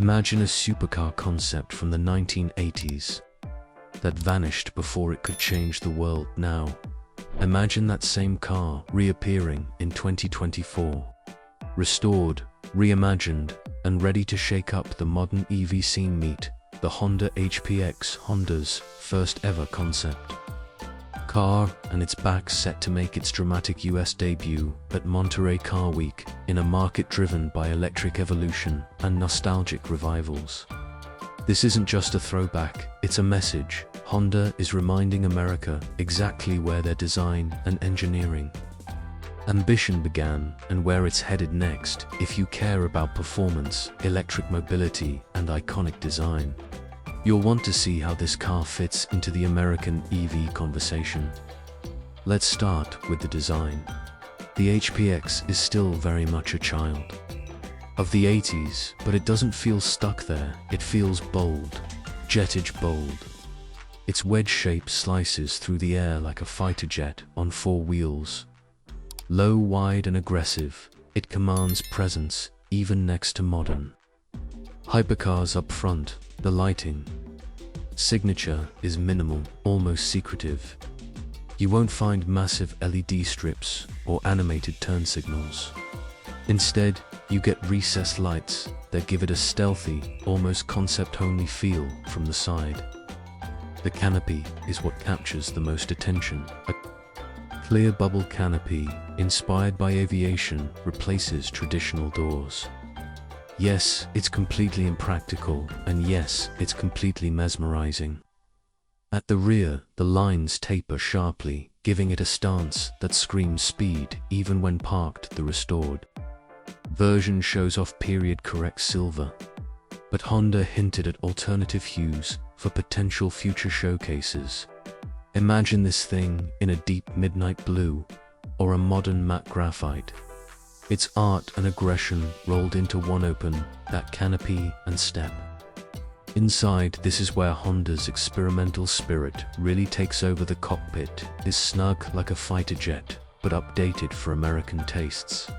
Imagine a supercar concept from the 1980s that vanished before it could change the world now. Imagine that same car reappearing in 2024, restored, reimagined, and ready to shake up the modern EV scene. Meet the Honda HPX, Honda's first ever concept car, and it's back, set to make its dramatic US debut at Monterey Car Week in a market driven by electric evolution and nostalgic revivals. This isn't just a throwback, it's a message. Honda is reminding America exactly where their design and engineering ambition began and where it's headed next. If you care about performance, electric mobility, and iconic design, you'll want to see how this car fits into the American EV conversation. Let's start with the design. The HPX is still very much a child of the 80s, but it doesn't feel stuck there. It feels bold, jet-edge bold. Its wedge shape slices through the air like a fighter jet on four wheels. Low, wide, and aggressive, it commands presence even next to modern hypercars up front. The lighting signature is minimal, almost secretive. You won't find massive LED strips or animated turn signals. Instead, you get recessed lights that give it a stealthy, almost concept-only feel from the side. The canopy is what captures the most attention. A clear bubble canopy, inspired by aviation, replaces traditional doors. Yes, it's completely impractical, and yes, it's completely mesmerizing. At the rear, the lines taper sharply, giving it a stance that screams speed even when parked. The restored version shows off period-correct silver, but Honda hinted at alternative hues for potential future showcases. Imagine this thing in a deep midnight blue or a modern matte graphite. It's art and aggression rolled into one. Open that canopy and step inside. This is where Honda's experimental spirit really takes over. The cockpit is snug like a fighter jet, but updated for American tastes.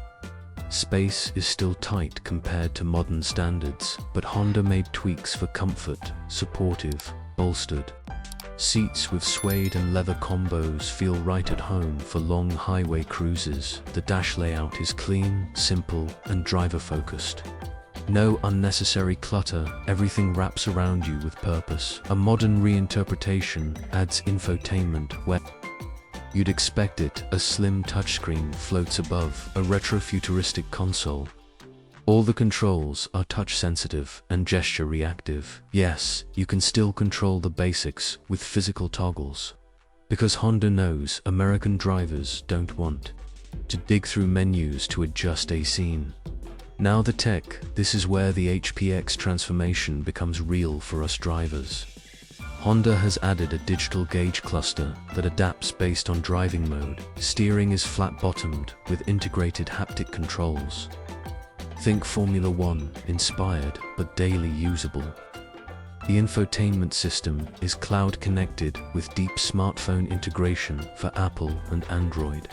Space is still tight compared to modern standards, but Honda made tweaks for comfort. Supportive, bolstered seats with suede and leather combos feel right at home for long highway cruises. The dash layout is clean, simple, and driver-focused. No unnecessary clutter, everything wraps around you with purpose. A modern reinterpretation adds infotainment where you'd expect it. A slim touchscreen floats above a retro-futuristic console. All the controls are touch-sensitive and gesture-reactive. Yes, you can still control the basics with physical toggles, because Honda knows American drivers don't want to dig through menus to adjust a scene. Now the tech. This is where the HPX transformation becomes real for us drivers. Honda has added a digital gauge cluster that adapts based on driving mode. Steering is flat-bottomed with integrated haptic controls. Think Formula One inspired, but daily usable. The infotainment system is cloud connected with deep smartphone integration for Apple and Android.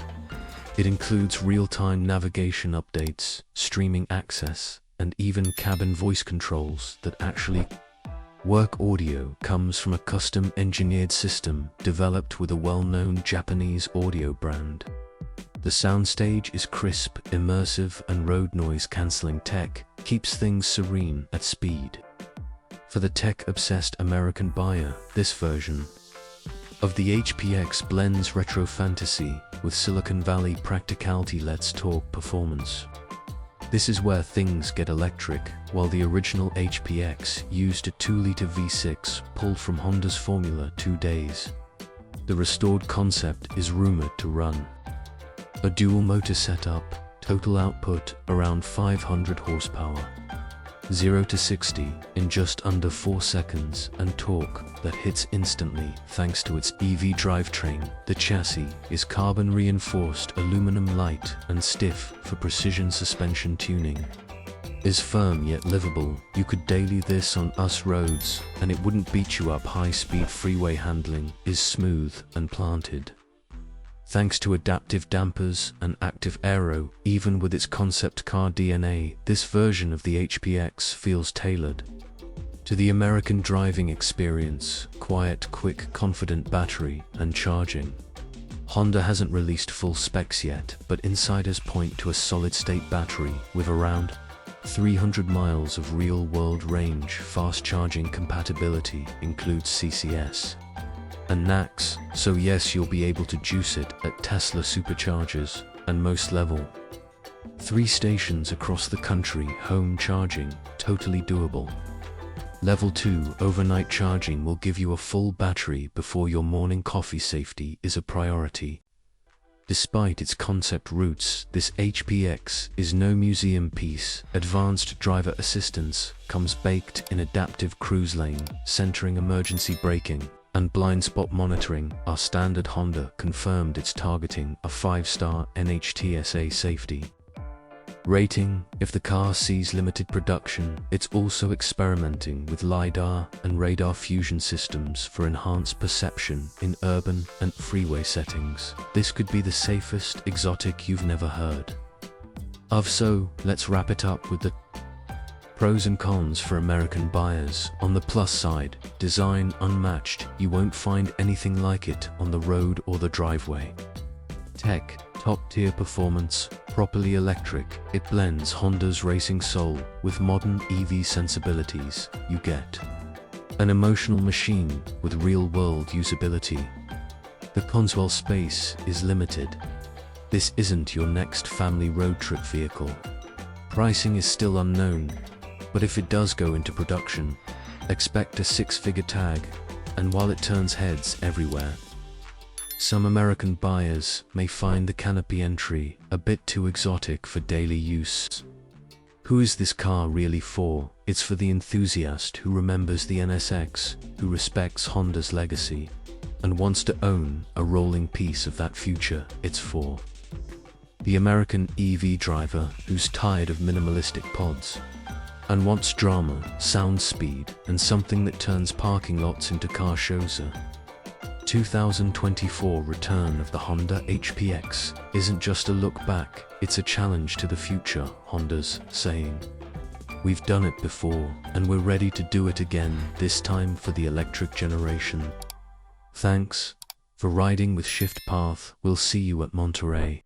It includes real-time navigation updates, streaming access, and even cabin voice controls that actually work. Audio comes from a custom-engineered system developed with a well-known Japanese audio brand. The soundstage is crisp, immersive, and road noise-canceling. Tech keeps things serene at speed. For the tech-obsessed American buyer, this version of the HPX blends retro fantasy with Silicon Valley practicality. Let's talk performance. This is where things get electric. While the original HPX used a 2-liter V6 pulled from Honda's Formula 2 days, the restored concept is rumored to run a dual motor setup, total output around 500 horsepower, 0 to 60 in just under 4 seconds, and torque that hits instantly thanks to its EV drivetrain. The chassis is carbon reinforced aluminum, light and stiff for precision. Suspension tuning is firm yet livable. You could daily this on US roads and it wouldn't beat you up. High-speed freeway handling is smooth and planted. Thanks to adaptive dampers and active aero, even with its concept car DNA, this version of the HPX feels tailored to the American driving experience: quiet, quick, confident battery and charging. Honda hasn't released full specs yet, but insiders point to a solid-state battery with around 300 miles of real-world range. Fast charging compatibility includes CCS and NACS, so yes, you'll be able to juice it at Tesla superchargers and most level 3 stations across the country. Home charging, totally doable. Level 2 overnight charging will give you a full battery before your morning coffee. Safety is a priority. Despite its concept roots, this HPX is no museum piece. Advanced driver assistance comes baked in. Adaptive cruise lane, centering, emergency braking, and blind spot monitoring are standard. Honda confirmed it's targeting a 5-star NHTSA safety rating. If the car sees limited production, it's also experimenting with LiDAR and radar fusion systems for enhanced perception in urban and freeway settings. This could be the safest exotic you've never heard of. So, let's wrap it up with the pros and cons for American buyers. On the plus side, design unmatched. You won't find anything like it on the road or the driveway. Tech, top-tier performance, properly electric. It blends Honda's racing soul with modern EV sensibilities. You get an emotional machine with real-world usability. The cons: while space is limited, this isn't your next family road trip vehicle. Pricing is still unknown, but if it does go into production, expect a 6-figure tag. And while it turns heads everywhere, some American buyers may find the canopy entry a bit too exotic for daily use. Who is this car really for? It's for the enthusiast who remembers the NSX, who respects Honda's legacy, and wants to own a rolling piece of that future. It's for the American EV driver who's tired of minimalistic pods and wants drama, sound, speed, and something that turns parking lots into car shows. 2024 return of the Honda HPX isn't just a look back, it's a challenge to the future. Honda's saying, "We've done it before, and we're ready to do it again, this time for the electric generation." Thanks for riding with Shift Path. We'll see you at Monterey.